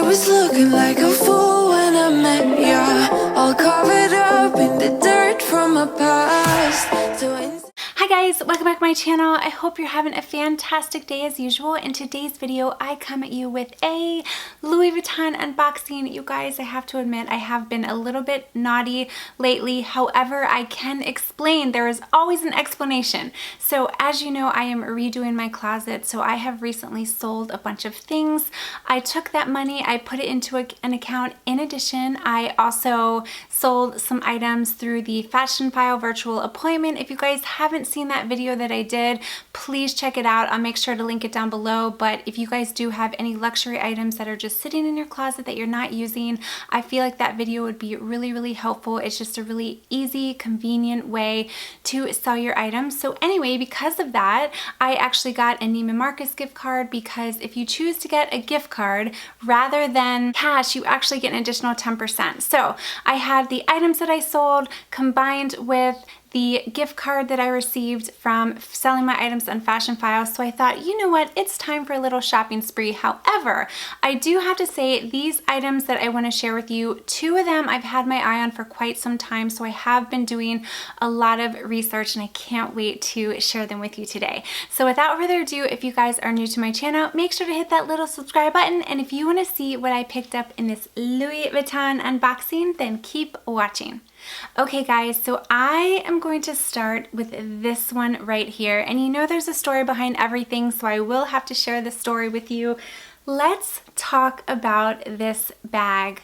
was looking like a fool when I met ya, all covered up in the dirt from my past. Hi guys, welcome back to my channel. I hope you're having a fantastic day as usual. In today's video, I come at you with a Louis Vuitton unboxing. You guys, I have to admit, I have been a little bit naughty lately. However, I can explain. There is always an explanation. So as you know, I am redoing my closet. So I have recently sold a bunch of things. I took that money, I put it into an account. In addition, I also sold some items through the Fashionphile Virtual Appointment. If you guys haven't seen that video that I did, please check it out. I'll make sure to link it down below. But if you guys do have any luxury items that are just sitting in your closet that you're not using, I feel like that video would be really, really helpful. It's just a really easy, convenient way to sell your items. So anyway, because of that, I actually got a Neiman Marcus gift card, because if you choose to get a gift card rather than cash, you actually get an additional 10%. So I had the items that I sold combined with the gift card that I received from selling my items on Fashionphile. So I thought, you know what, it's time for a little shopping spree. However, I do have to say, these items that I want to share with you, two of them I've had my eye on for quite some time. So I have been doing a lot of research and I can't wait to share them with you today. So without further ado, if you guys are new to my channel, make sure to hit that little subscribe button. And if you want to see what I picked up in this Louis Vuitton unboxing, then keep watching. Okay guys, so I am going to start with this one right here. And you know there's a story behind everything, so I will have to share the story with you. Let's talk about this bag.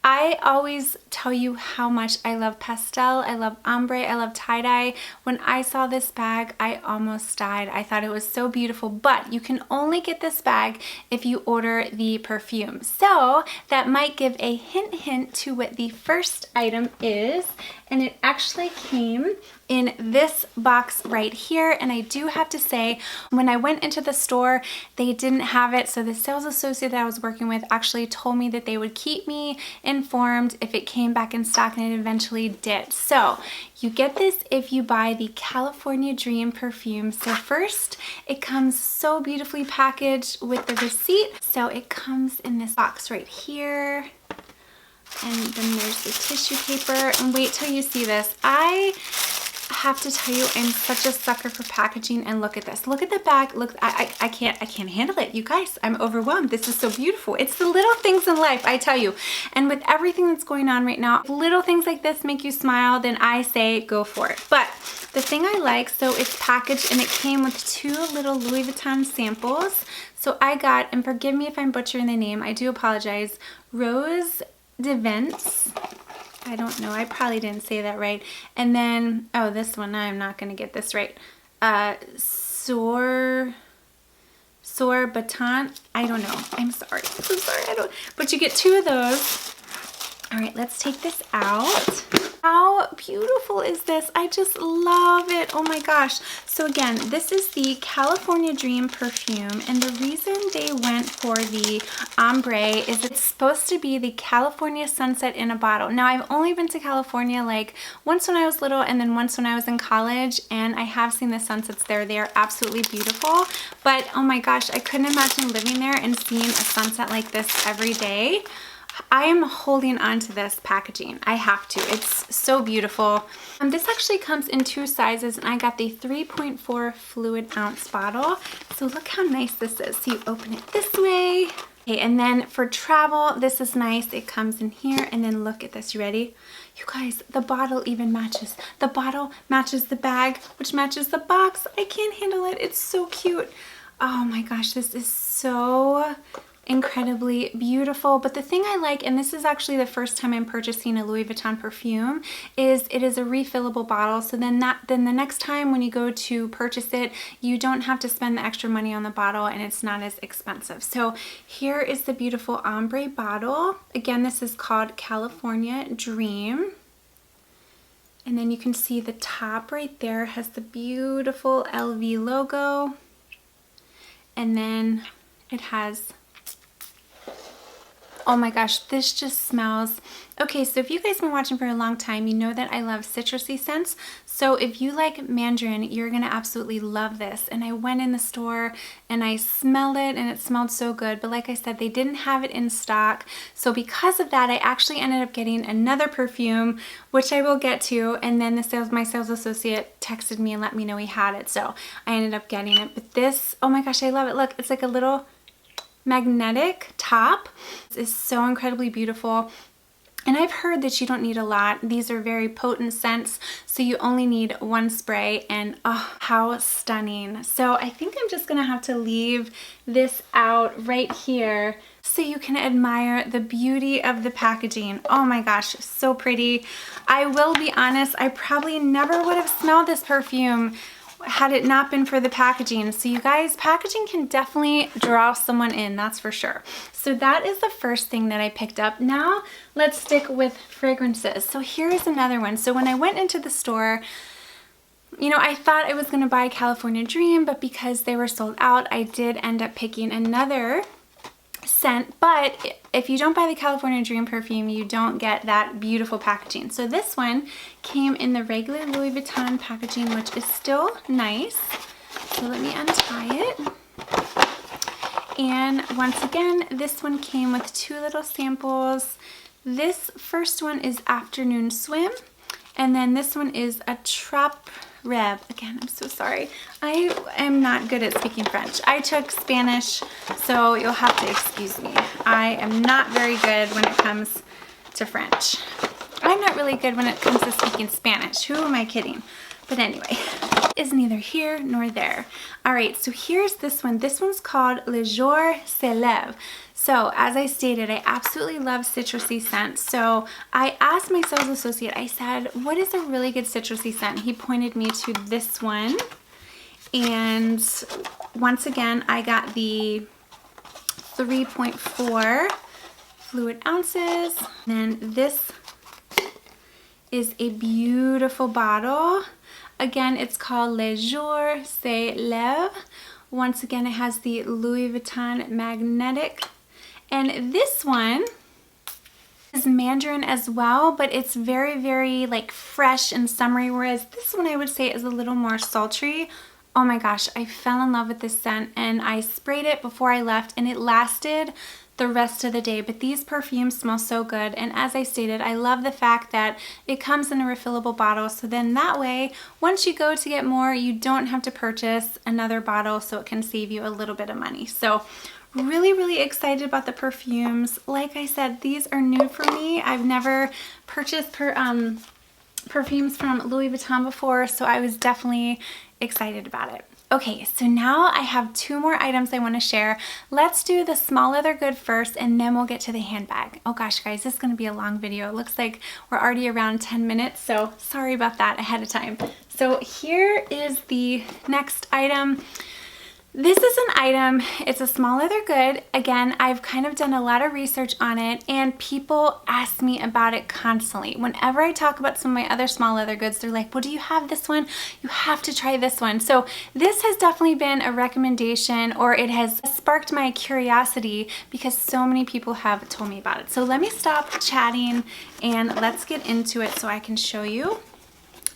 I always tell you how much I love pastel, I love ombre, I love tie-dye. When I saw this bag, I almost died. I thought it was so beautiful, but you can only get this bag if you order the perfume. So that might give a hint to what the first item is. And it actually came in this box right here. And I do have to say, when I went into the store, they didn't have it. So the sales associate that I was working with actually told me that they would keep me informed if it came back in stock, and it eventually did. So you get this if you buy the California Dream perfume. So first, it comes so beautifully packaged with the receipt. So it comes in this box right here. And then there's the tissue paper. And wait till you see this. I have to tell you, I'm such a sucker for packaging. And look at this. Look at the bag. Look, I can't handle it. You guys, I'm overwhelmed. This is so beautiful. It's the little things in life, I tell you. And with everything that's going on right now, if little things like this make you smile, then I say go for it. But the thing I like, so it's packaged and it came with two little Louis Vuitton samples. So I got, and forgive me if I'm butchering the name, I do apologize, Rose de Vence. I don't know, I probably didn't say that right. And then, oh, this one, I'm not gonna get this right. Sour Baton, I don't know. I'm sorry, but you get two of those. All right, let's take this out. How beautiful is this? I just love it. Oh my gosh. So again, this is the California Dream perfume, and the reason they went for the ombre is it's supposed to be the California sunset in a bottle. Now, I've only been to California like once when I was little and then once when I was in college, and I have seen the sunsets there. They are absolutely beautiful, but oh my gosh, I couldn't imagine living there and seeing a sunset like this every day. I am holding on to this packaging. I have to. It's so beautiful. This actually comes in two sizes, and I got the 3.4 fluid ounce bottle. So look how nice this is. So you open it this way. Okay, and then for travel, this is nice. It comes in here, and then look at this. You ready? You guys, the bottle even matches. The bottle matches the bag, which matches the box. I can't handle it. It's so cute. Oh my gosh, this is so incredibly beautiful. But the thing I like, and this is actually the first time I'm purchasing a Louis Vuitton perfume, is it is a refillable bottle. So then the next time when you go to purchase it, you don't have to spend the extra money on the bottle, and it's not as expensive. So here is the beautiful ombre bottle. Again, this is called California Dream. And then you can see the top right there has the beautiful LV logo. And then it has, oh my gosh, this just smells. Okay, so if you guys have been watching for a long time, you know that I love citrusy scents. So if you like mandarin, you're gonna absolutely love this. And I went in the store and I smelled it and it smelled so good. But like I said, they didn't have it in stock. So because of that, I actually ended up getting another perfume, which I will get to. And then my sales associate texted me and let me know he had it. So I ended up getting it. But this, oh my gosh, I love it. Look, it's like a little magnetic top. It's so incredibly beautiful. And I've heard that you don't need a lot. These are very potent scents, so you only need one spray, and oh, how stunning. So I think I'm just gonna have to leave this out right here so you can admire the beauty of the packaging. Oh my gosh, so pretty. I will be honest, I probably never would have smelled this perfume had it not been for the packaging. So you guys, packaging can definitely draw someone in, that's for sure. So that is the first thing that I picked up. Now let's stick with fragrances. So here's another one. So when I went into the store, you know, I thought I was gonna buy California Dream, but because they were sold out, I did end up picking another scent. But if you don't buy the California Dream perfume, you don't get that beautiful packaging. So this one came in the regular Louis Vuitton packaging, which is still nice. So let me untie it. And once again, this one came with two little samples. This first one is Afternoon Swim, and then this one is a Trap Reb. Again, I'm so sorry. I am not good at speaking French. I took Spanish, so you'll have to excuse me. I am not very good when it comes to French. I'm not really good when it comes to speaking Spanish. Who am I kidding? But anyway, is neither here nor there. All right, so here's this one. This one's called JOUR celeb. So as I stated, I absolutely love citrusy scents. So I asked my sales associate, I said, what is a really good citrusy scent? He pointed me to this one. And once again, I got the 3.4 fluid ounces. And then this is a beautiful bottle. Again, it's called JOUR celeb. Once again, it has the Louis Vuitton magnetic. And this one is mandarin as well, but it's very, very like fresh and summery, whereas this one I would say is a little more sultry. Oh my gosh, I fell in love with this scent, and I sprayed it before I left and it lasted the rest of the day. But these perfumes smell so good, and as I stated, I love the fact that it comes in a refillable bottle, so then that way once you go to get more, you don't have to purchase another bottle, so it can save you a little bit of money. So really excited about the perfumes. Like I said, these are new for me. I've never purchased perfumes from Louis Vuitton before, so I was definitely excited about it. Okay, so now I have two more items I want to share. Let's do the small leather good first, and then we'll get to the handbag. Oh gosh, guys, this is going to be a long video. It looks like we're already around 10 minutes, so sorry about that ahead of time. So here is the next item. This is an item, it's a small leather good. Again, I've kind of done a lot of research on it, and people ask me about it constantly. Whenever I talk about some of my other small leather goods, they're like, well, do you have this one? You have to try this one. So this has definitely been a recommendation, or it has sparked my curiosity because so many people have told me about it. So let me stop chatting and let's get into it so I can show you.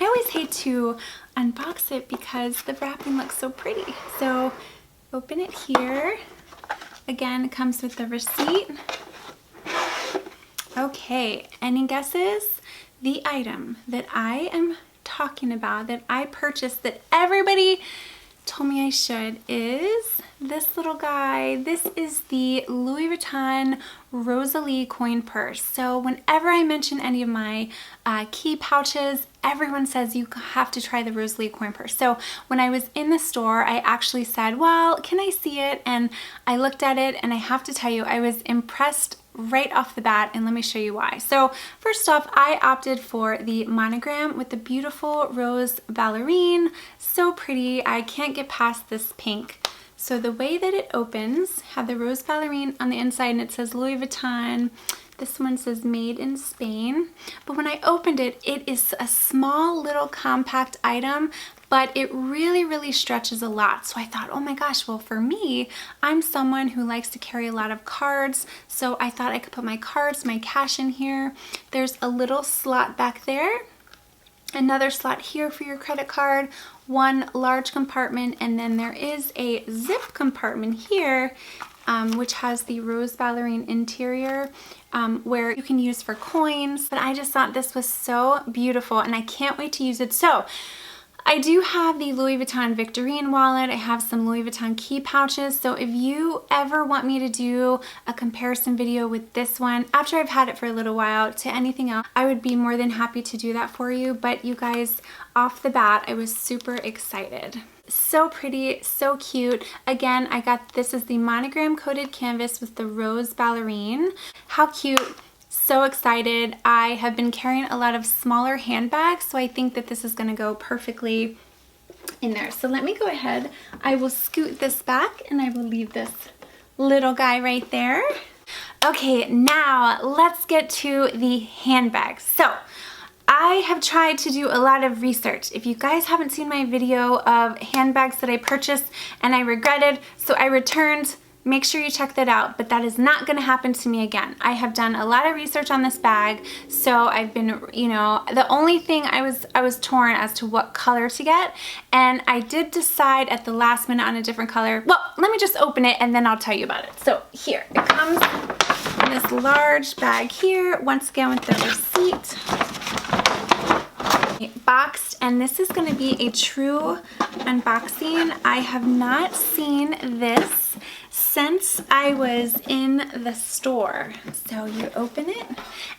I always hate to unbox it because the wrapping looks so pretty. So open it here. Again, it comes with the receipt. Okay, any guesses? The item that I am talking about, that I purchased, that everybody told me I should, is this little guy. This is the Louis Vuitton Rosalie coin purse. So whenever I mention any of my key pouches, everyone says you have to try the Rosalie coin purse. So when I was in the store, I actually said, well, can I see it? And I looked at it, and I have to tell you, I was impressed right off the bat, and let me show you why. So first off, I opted for the monogram with the beautiful rose ballerine. So pretty. I can't get past this pink. So the way that it opens, have the rose ballerine on the inside, and it says Louis Vuitton. This one says made in Spain. But when I opened it, it is a small little compact item, but it really stretches a lot. So I thought, oh my gosh, well, for me, I'm someone who likes to carry a lot of cards. So I thought I could put my cards, my cash in here. There's a little slot back there. Another slot here for your credit card, one large compartment, and then there is a zip compartment here, which has the rose ballerine interior, where you can use for coins. But I just thought this was so beautiful and I can't wait to use it. So I do have the Louis Vuitton Victorine wallet. I have some Louis Vuitton key pouches. So if you ever want me to do a comparison video with this one, after I've had it for a little while, to anything else, I would be more than happy to do that for you. But you guys, off the bat, I was super excited. So pretty, so cute. Again, I got, this is the monogram coated canvas with the rose ballerine. How cute. So excited. I have been carrying a lot of smaller handbags, so I think that this is going to go perfectly in there. So let me go ahead. I will scoot this back and I will leave this little guy right there. Okay, now let's get to the handbags. So I have tried to do a lot of research. If you guys haven't seen my video of handbags that I purchased and I regretted, so I returned, make sure you check that out, but that is not going to happen to me again. I have done a lot of research on this bag, so I've been, you know, the only thing I was torn as to what color to get, and I did decide at the last minute on a different color. Well, let me just open it and then I'll tell you about it. So here, it comes in this large bag here, once again with the receipt. Boxed, and this is going to be a true unboxing. I have not seen this since I was in the store. So you open it,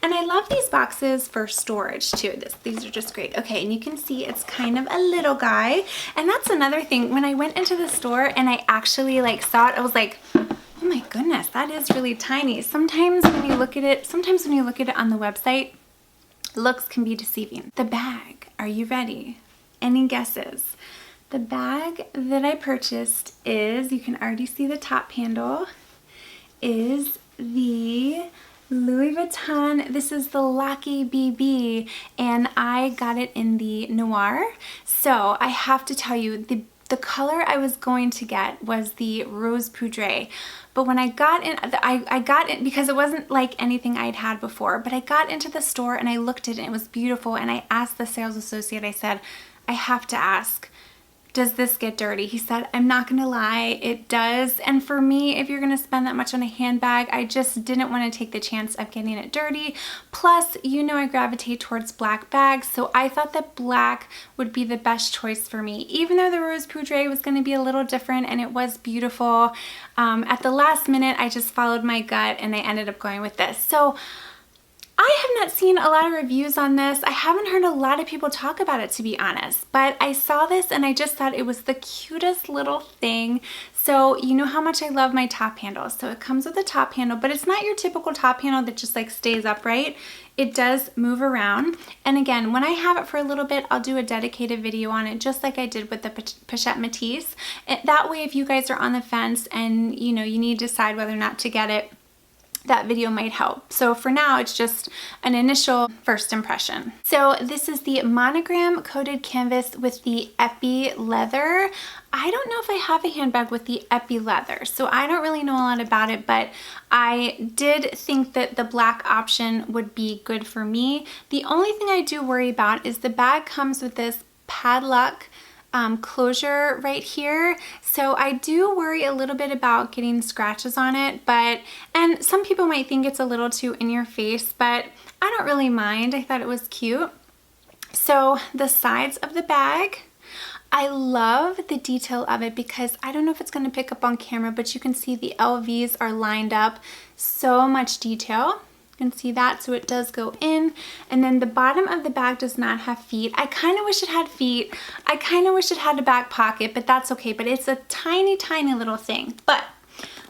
and I love these boxes for storage too. These are just great. Okay, and you can see it's kind of a little guy, and that's another thing. When I went into the store and I actually saw it, I was like, oh my goodness, that is really tiny. Sometimes when you look at it on the website, looks can be deceiving. The bag, are you ready? Any guesses? The bag that I purchased is, you can already see the top handle, is the Louis Vuitton. This is the Lucky BB, and I got it in the Noir. So I have to tell you, the color I was going to get was the Rose Poudre. But when I got in, I got it because it wasn't like anything I'd had before, but I got into the store and I looked at it and it was beautiful, and I asked the sales associate, I said, I have to ask, does this get dirty? He said, I'm not gonna lie, it does. And for me, if you're gonna spend that much on a handbag, I just didn't want to take the chance of getting it dirty. Plus, you know I gravitate towards black bags, so I thought that black would be the best choice for me. Even though the Rose Poudre was gonna be a little different and it was beautiful, at the last minute, I just followed my gut and I ended up going with this. So I have not seen a lot of reviews on this. I haven't heard a lot of people talk about it, to be honest, but I saw this and I just thought it was the cutest little thing. So you know how much I love my top handle. So it comes with a top handle, but it's not your typical top handle that just stays upright. It does move around. And again, when I have it for a little bit, I'll do a dedicated video on it, just like I did with the Pochette Matisse. That way, if you guys are on the fence and you need to decide whether or not to get it, that video might help. So for now, it's just an initial first impression. So this is the monogram coated canvas with the epi leather. I don't know if I have a handbag with the epi leather, so I don't really know a lot about it, but I did think that the black option would be good for me. The only thing I do worry about is the bag comes with this padlock closure right here, so I do worry a little bit about getting scratches on it, and some people might think it's a little too in your face, but I don't really mind. I thought it was cute. So the sides of the bag, I love the detail of it because I don't know if it's going to pick up on camera, but you can see the LVs are lined up. So much detail. You can see that, so it does go in, and then the bottom of the bag does not have feet. I kind of wish it had feet. I kind of wish it had a back pocket, but that's okay. But it's a tiny, tiny little thing. But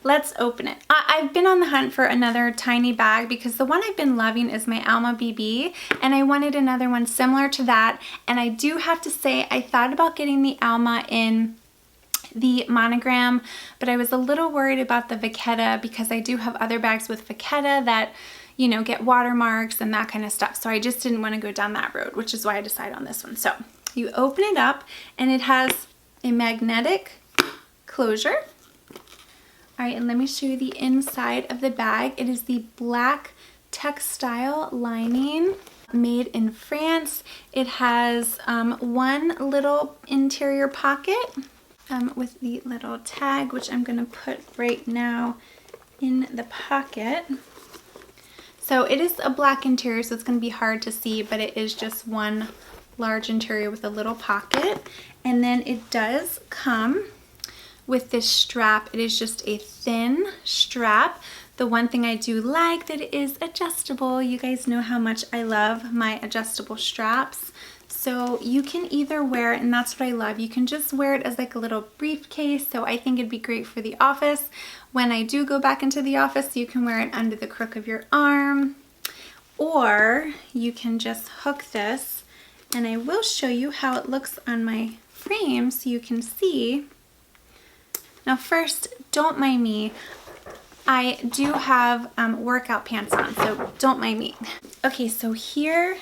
let's open it. I've been on the hunt for another tiny bag because the one I've been loving is my Alma BB, and I wanted another one similar to that. And I do have to say, I thought about getting the Alma in the monogram, but I was a little worried about the Vachetta because I do have other bags with Vachetta that get watermarks and that kind of stuff. So I just didn't want to go down that road, which is why I decided on this one. So you open it up and it has a magnetic closure. All right, and let me show you the inside of the bag. It is the black textile lining. made in France. It has one little interior pocket with the little tag, which I'm gonna put right now in the pocket. So it is a black interior, so it's gonna be hard to see, but it is just one large interior with a little pocket. And then it does come with this strap. It is just a thin strap. The one thing I do like that it is adjustable. You guys know how much I love my adjustable straps. So you can either wear it, and that's what I love, you can just wear it as like a little briefcase. So I think it'd be great for the office. When I do go back into the office, you can wear it under the crook of your arm, or you can just hook this, and I will show you how it looks on my frame so you can see. Now first, don't mind me. I do have workout pants on, so don't mind me. Okay, so here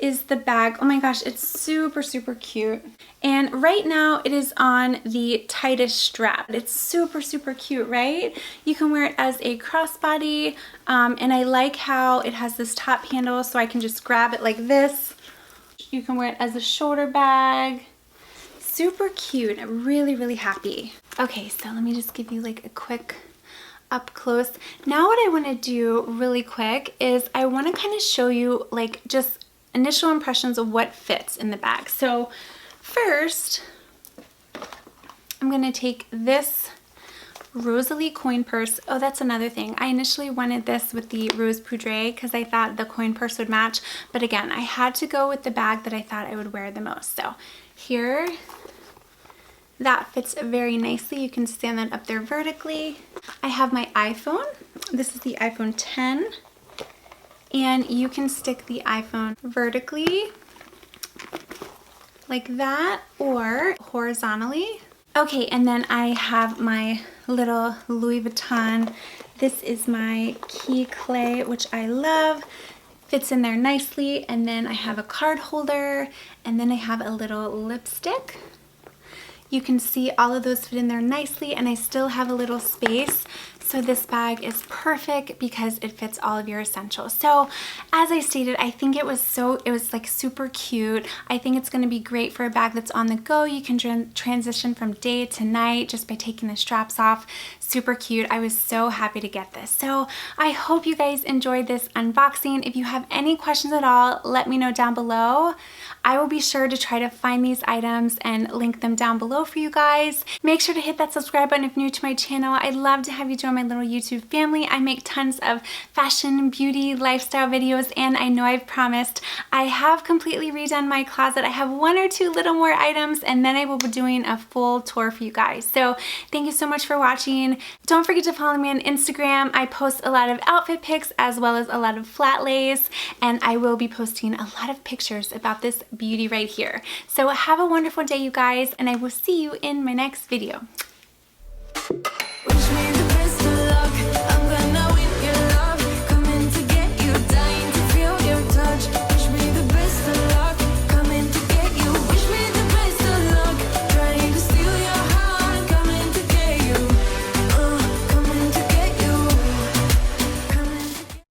is the bag. Oh my gosh, it's super, super cute. And right now it is on the tightest strap. It's super, super cute, right? You can wear it as a crossbody, and I like how it has this top handle so I can just grab it like this. You can wear it as a shoulder bag. Super cute. I'm really, really happy. Okay, so let me just give you like a quick up close. Now what I want to do really quick is I want to kind of show you like just initial impressions of what fits in the bag. So first, I'm going to take this Rosalie coin purse. Oh, that's another thing. I initially wanted this with the Rose Poudre because I thought the coin purse would match. But again, I had to go with the bag that I thought I would wear the most. So here, that fits very nicely. You can stand that up there vertically. I have my iPhone. This is the iPhone 10. And you can stick the iPhone vertically like that or horizontally. Okay, and then I have my little Louis Vuitton. This is my key clay, which I love. Fits in there nicely. And then I have a card holder, and then I have a little lipstick. You can see all of those fit in there nicely, and I still have a little space. So this bag is perfect because it fits all of your essentials. So as I stated, I think it was like super cute. I think it's gonna be great for a bag that's on the go. You can transition from day to night just by taking the straps off. Super cute. I was so happy to get this. So I hope you guys enjoyed this unboxing. If you have any questions at all, let me know down below. I will be sure to try to find these items and link them down below for you guys. Make sure to hit that subscribe button if you're new to my channel. I'd love to have you join my little YouTube family. I make tons of fashion, beauty, lifestyle videos, and I know I've promised. I have completely redone my closet. I have one or two little more items, and then I will be doing a full tour for you guys. So thank you so much for watching. Don't forget to follow me on Instagram. I post a lot of outfit pics as well as a lot of flat lays, and I will be posting a lot of pictures about this beauty right here. So have a wonderful day, you guys, and I will see you in my next video.